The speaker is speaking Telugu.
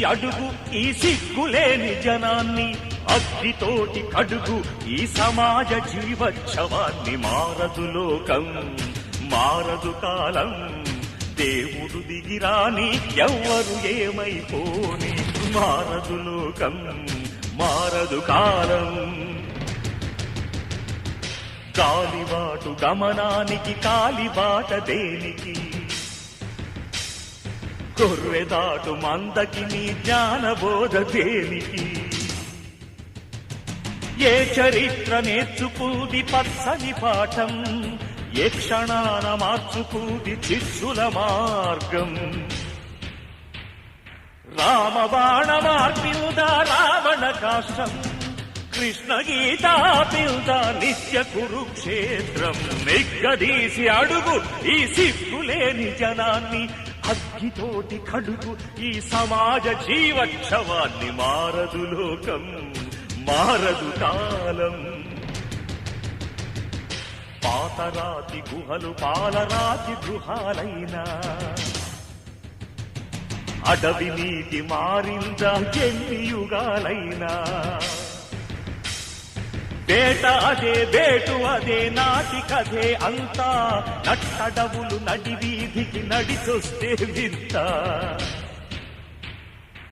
అడుగు ఈ సిగ్గులేని జనాన్ని, అగ్గితోటి కడుగు ఈ సమాజ జీవోత్సవాన్ని. మారదు లోకం, మారదు కాలం, దేవుడు దిగిరాని ఎవ్వరు ఏమైపోని. మారదు లోకం, మారదు కాలం. కాలిబాటు గమనానికి కాలిబాట దేనికి, కొర్రెదాటు మందకి నీ జ్ఞానబోధ దేనికి. ఏ చరిత్ర నేర్చుకుంది పచ్చని పాఠం, ఏ క్షణాన మార్చుకుంది శిష్యుల మార్గం. రామబాణ మార్పిల్దా రావణ కాష్టం, కృష్ణ గీతా పిల్దా నిత్య కురుక్షేత్రం. నిగ్గదీసి అడుగు ఈ సిగ్గులేని జనాన్ని, అగ్గితోటి కడుగు ఈ సమాజ జీవోత్సవాన్ని. మారదు లోకం, మారదు కాలం. పాతరాతి గుహలు పాలరాతి గృహాలైనా, అడవి నీటి మారిందా ఎన్ని యుగాలైనా. వేట అదే వేటు అదే నాటి కథే అంతా, నట్టడవులు నడి వీధికి నడిచొస్తే వింత.